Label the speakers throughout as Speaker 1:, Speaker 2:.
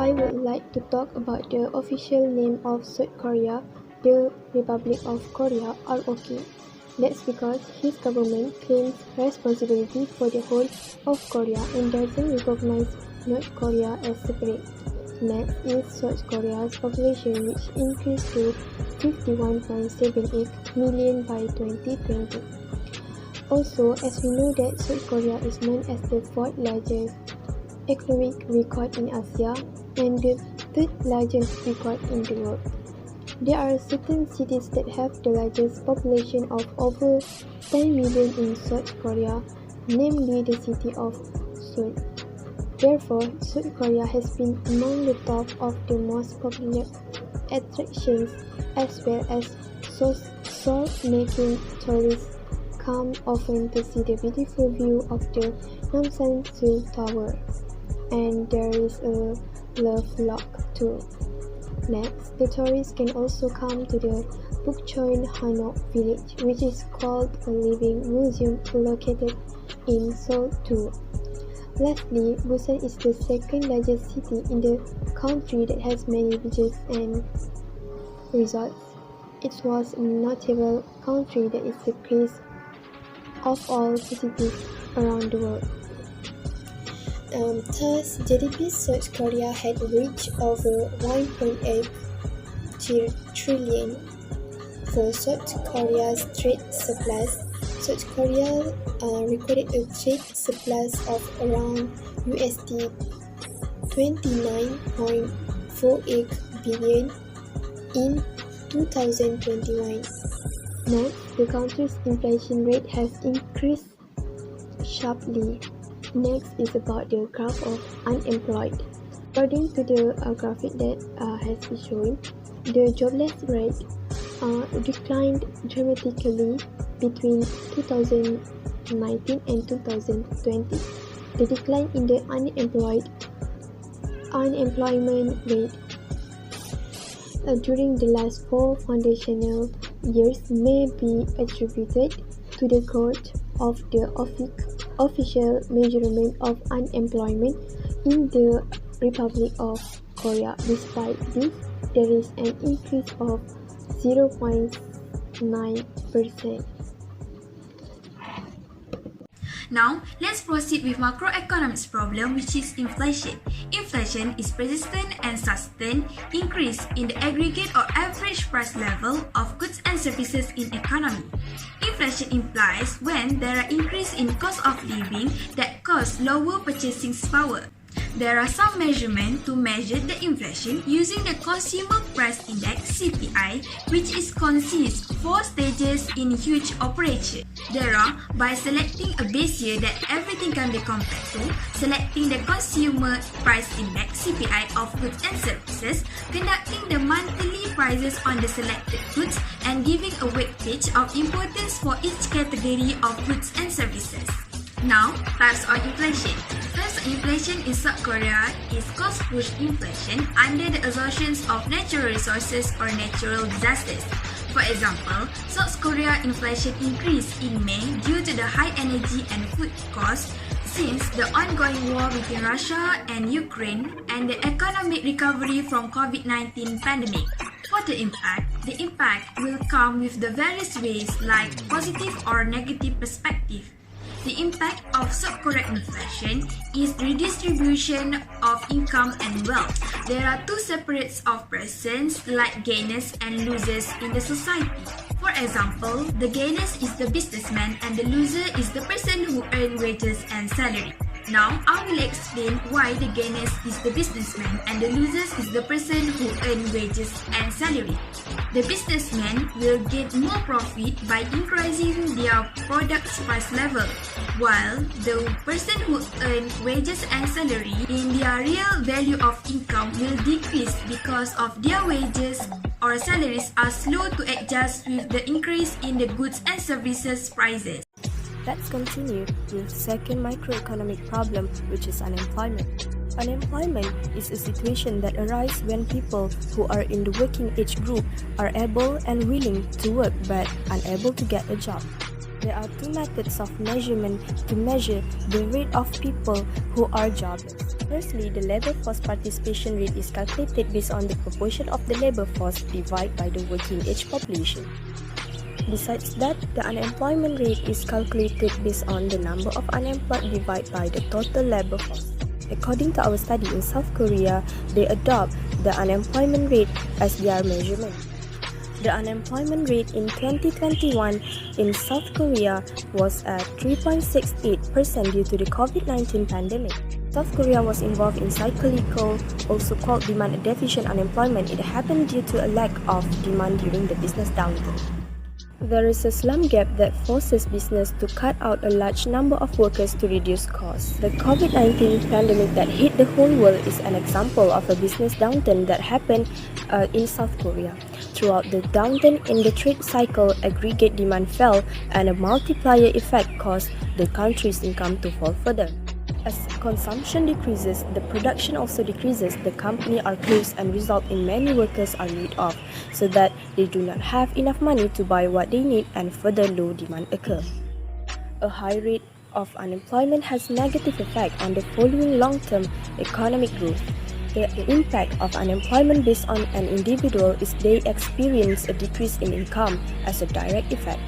Speaker 1: I would like to talk about the official name of South Korea, the Republic of Korea, ROK. That's because his government claims responsibility for the whole of Korea and doesn't recognize North Korea as separate. Next is South Korea's population, which increased to 51.78 million by 2020. Also, as we know that South Korea is known as the fourth largest economic record in Asia and the third largest record in the world. There are certain cities that have the largest population of over 10 million in South Korea, namely the city of Seoul. Therefore, South Korea has been among the top of the most popular attractions, as well as soul-making tourists come often to see the beautiful view of the Namsan Seoul Tower. And there is a love lock too. Next, the tourists can also come to the Bukchon Hanok village, which is called a living museum located in Seoul too. Lastly, Busan is the second largest city in the country that has many beaches and resorts. It was a notable country that is the place of all cities around the world. Thus, GDP South Korea had reached over 1.8 trillion. For South Korea's trade surplus, South Korea recorded a trade surplus of around USD 29.48 billion in 2021. Next, the country's inflation rate has increased sharply. Next is about the graph of unemployed. According to the graphic that has been shown, the jobless rate declined dramatically between 2019 and 2020. The decline in the unemployment rate during the last 4 foundational years may be attributed to the growth of the official measurement of unemployment in the Republic of Korea. Despite this, there is an increase of 0.9%.
Speaker 2: Now, let's proceed with macroeconomics problem, which is inflation. Inflation is persistent and sustained increase in the aggregate or average price level of goods and services in economy. Inflation implies when there are increase in cost of living that cause lower purchasing power. There are some measurements to measure the inflation using the Consumer Price Index (CPI), which is consists 4 stages in huge operation. There are by selecting a base year that everything can be compared to, selecting the Consumer Price Index (CPI) of goods and services, conducting the monthly prices on the selected goods, and giving a weightage of importance for each category of goods and services. Now, types of inflation. Types of inflation in South Korea is cost-push inflation under the assumptions of natural resources or natural disasters. For example, South Korea inflation increased in May due to the high energy and food costs since the ongoing war between Russia and Ukraine and the economic recovery from COVID-19 pandemic. For the impact will come with the various ways like positive or negative perspective. The impact of South Korean inflation is redistribution of income and wealth. There are two separates of persons like gainers and losers in the society. For example, the gainers is the businessman and the loser is the person who earn wages and salary. Now, I will explain why the gainers is the businessman and the losers is the person who earn wages and salary. The businessman will get more profit by increasing their product's price level, while the person who earn wages and salary in their real value of income will decrease because of their wages or salaries are slow to adjust with the increase in the goods and services prices.
Speaker 3: Let's continue with the second microeconomic problem, which is unemployment. Unemployment is a situation that arises when people who are in the working age group are able and willing to work but unable to get a job. There are two methods of measurement to measure the rate of people who are jobless. Firstly, the labor force participation rate is calculated based on the proportion of the labor force divided by the working age population. Besides that, the unemployment rate is calculated based on the number of unemployed divided by the total labor force. According to our study in South Korea, they adopt the unemployment rate as their measurement. The unemployment rate in 2021 in South Korea was at 3.68% due to the COVID-19 pandemic. South Korea was involved in cyclical, also called demand deficient unemployment. It happened due to a lack of demand during the business downturn. There is a slum gap that forces business to cut out a large number of workers to reduce costs. The COVID-19 pandemic that hit the whole world is an example of a business downturn that happened in South Korea. Throughout the downturn in the trade cycle, aggregate demand fell and a multiplier effect caused the country's income to fall further. As consumption decreases, the production also decreases, the company are closed and result in many workers are laid off, so that they do not have enough money to buy what they need and further low demand occur. A high rate of unemployment has negative effect on the following long-term economic growth. The impact of unemployment based on an individual is they experience a decrease in income as a direct effect.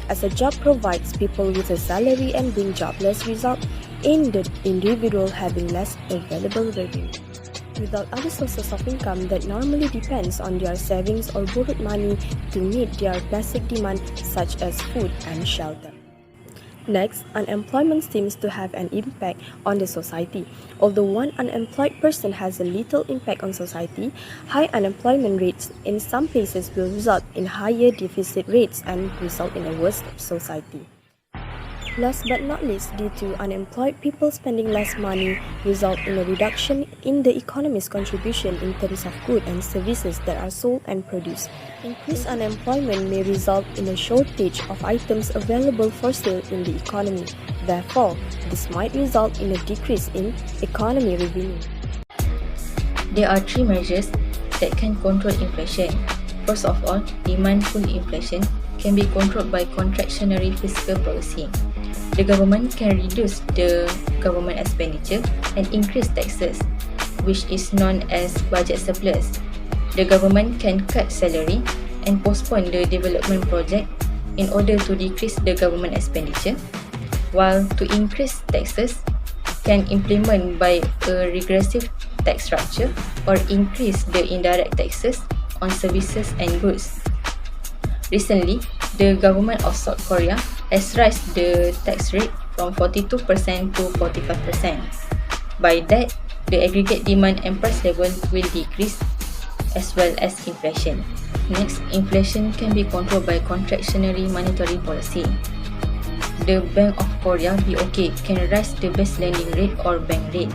Speaker 3: As a job provides people with a salary and being jobless result in the individual having less available revenue. Without other sources of income that normally depends on their savings or borrowed money to meet their basic demand such as food and shelter. Next, unemployment seems to have an impact on the society. Although one unemployed person has a little impact on society, high unemployment rates in some places will result in higher deficit rates and result in a worse society. Last but not least, due to unemployed people spending less money, result in a reduction in the economy's contribution in terms of goods and services that are sold and produced. Increased unemployment may result in a shortage of items available for sale in the economy. Therefore, this might result in a decrease in economy revenue.
Speaker 4: There are three measures that can control inflation. First of all, demand-pull inflation can be controlled by contractionary fiscal policy. The government can reduce the government expenditure and increase taxes, which is known as budget surplus. The government can cut salary and postpone the development project in order to decrease the government expenditure, while to increase taxes can implement by a regressive tax structure or increase the indirect taxes on services and goods. Recently, the government of South Korea has raised the tax rate from 42% to 45%. By that, the aggregate demand and price level will decrease as well as inflation. Next, inflation can be controlled by contractionary monetary policy. The Bank of Korea (BOK) can raise the base lending rate or bank rate.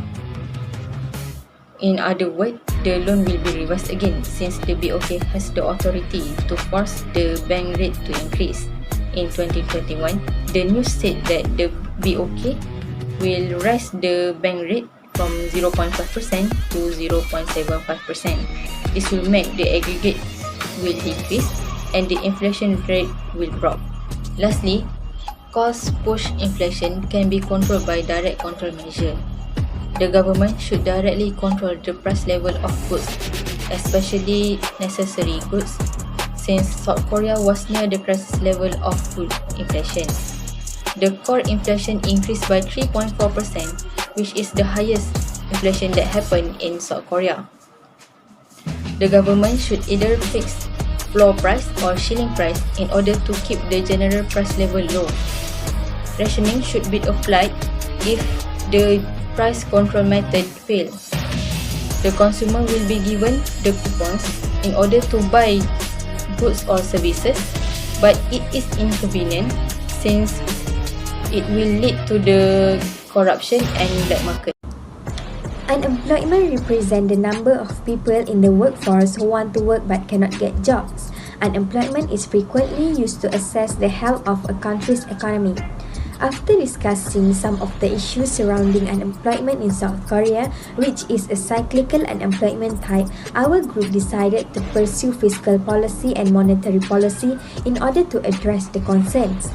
Speaker 4: In other words, the loan will be reversed again since the BOK has the authority to force the bank rate to increase. In 2021, the news said that the BOK will raise the bank rate from 0.5% to 0.75%. This will make the aggregate will decrease and the inflation rate will drop. Lastly, cost-push inflation can be controlled by direct control measure. The government should directly control the price level of goods, especially necessary goods, since South Korea was near the crisis level of food inflation. The core inflation increased by 3.4%, which is the highest inflation that happened in South Korea. The government should either fix floor price or ceiling price in order to keep the general price level low. Rationing should be applied if the price control method fails. The consumer will be given the coupons in order to buy goods or services, but it is inconvenient since it will lead to the corruption and black market.
Speaker 5: Unemployment represents the number of people in the workforce who want to work but cannot get jobs. Unemployment is frequently used to assess the health of a country's economy. After discussing some of the issues surrounding unemployment in South Korea, which is a cyclical unemployment type, our group decided to pursue fiscal policy and monetary policy in order to address the concerns.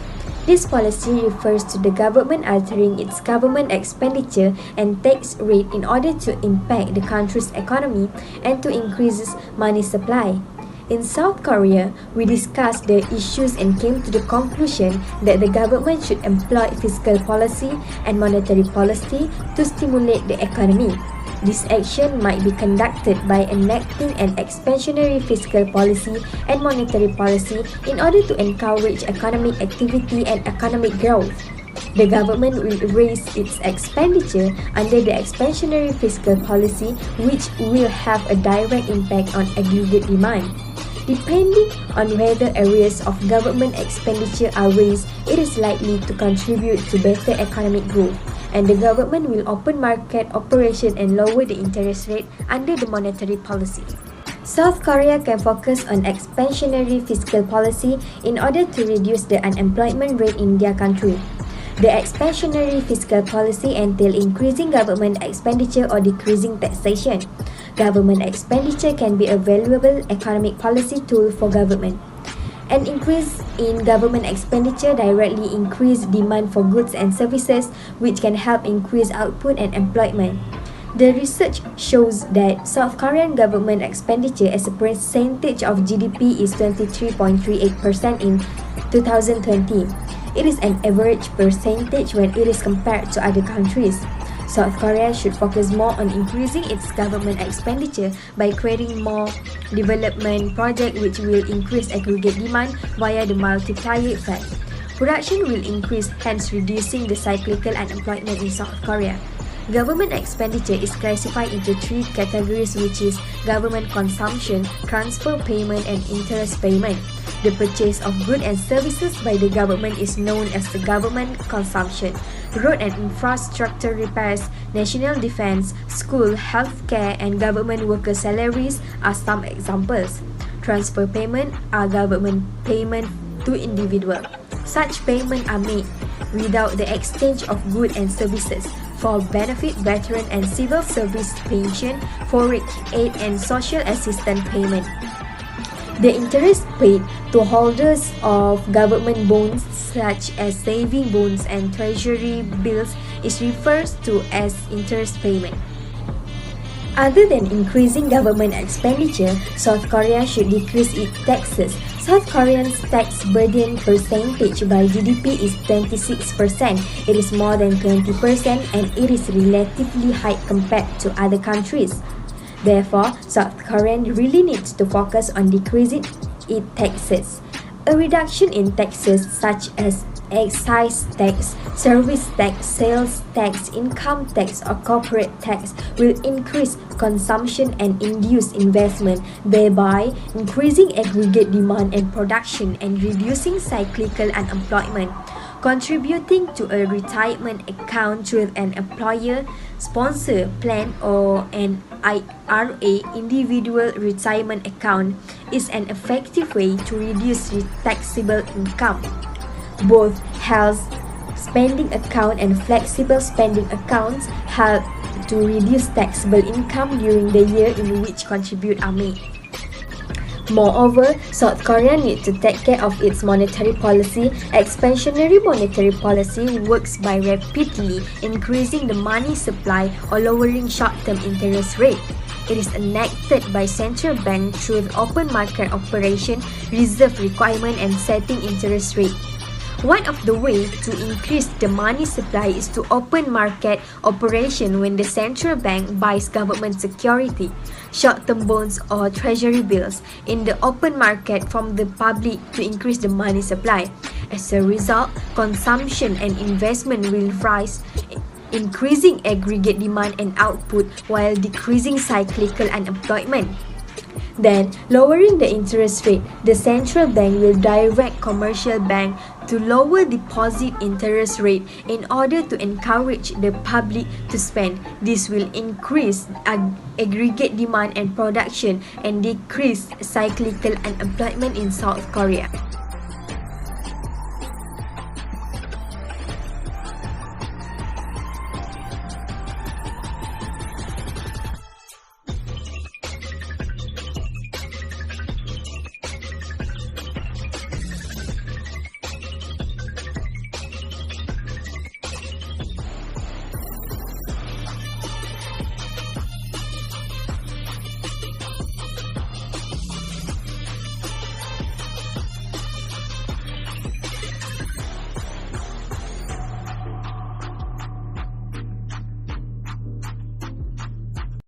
Speaker 5: This policy refers to the government altering its government expenditure and tax rate in order to impact the country's economy and to increase money supply. In South Korea, we discussed the issues and came to the conclusion that the government should employ fiscal policy and monetary policy to stimulate the economy. This action might be conducted by enacting an expansionary fiscal policy and monetary policy in order to encourage economic activity and economic growth. The government will raise its expenditure under the expansionary fiscal policy, which will have a direct impact on aggregate demand. Depending on whether areas of government expenditure are raised, it is likely to contribute to better economic growth, and the government will open market operation and lower the interest rate under the monetary policy. South Korea can focus on expansionary fiscal policy in order to reduce the unemployment rate in their country. The expansionary fiscal policy entails increasing government expenditure or decreasing taxation. Government expenditure can be a valuable economic policy tool for government. An increase in government expenditure directly increases demand for goods and services, which can help increase output and employment. The research shows that South Korean government expenditure as a percentage of GDP is 23.38% in 2020. It is an average percentage when it is compared to other countries. South Korea should focus more on increasing its government expenditure by creating more development projects which will increase aggregate demand via the multiplier effect. Production will increase, hence reducing the cyclical unemployment in South Korea. Government expenditure is classified into three categories, which is government consumption, transfer payment, and interest payment. The purchase of goods and services by the government is known as the government consumption. Road and infrastructure repairs, national defense, school, healthcare, and government worker salaries are some examples. Transfer payment are government payment to individual. Such payments are made without the exchange of goods and services for benefit, veteran and civil service pension, foreign aid and social assistance payment. The interest paid to holders of government bonds such as saving bonds and treasury bills is referred to as interest payment. Other than increasing government expenditure, South Korea should decrease its taxes. South Korea's tax burden percentage by GDP is 26%. It is more than 20% and it is relatively high compared to other countries. Therefore, South Korea really needs to focus on decreasing its taxes. A reduction in taxes such as excise tax, service tax, sales tax, income tax, or corporate tax will increase consumption and induce investment, thereby increasing aggregate demand and production and reducing cyclical unemployment. Contributing to a retirement account through an employer-sponsored plan or an IRA, individual retirement account, is an effective way to reduce taxable income. Both health spending account and flexible spending accounts help to reduce taxable income during the year in which contributions are made. Moreover, South Korea needs to take care of its monetary policy. Expansionary monetary policy works by rapidly increasing the money supply or lowering short-term interest rate. It is enacted by central bank through the open market operation, reserve requirement, and setting interest rate. One of the ways to increase the money supply is to open market operation when the central bank buys government security, short-term bonds or treasury bills in the open market from the public to increase the money supply. As a result, consumption and investment will rise, increasing aggregate demand and output while decreasing cyclical unemployment. Then, lowering the interest rate, the central bank will direct commercial banks to lower deposit interest rate in order to encourage the public to spend. This will increase aggregate demand and production and decrease cyclical unemployment in South Korea.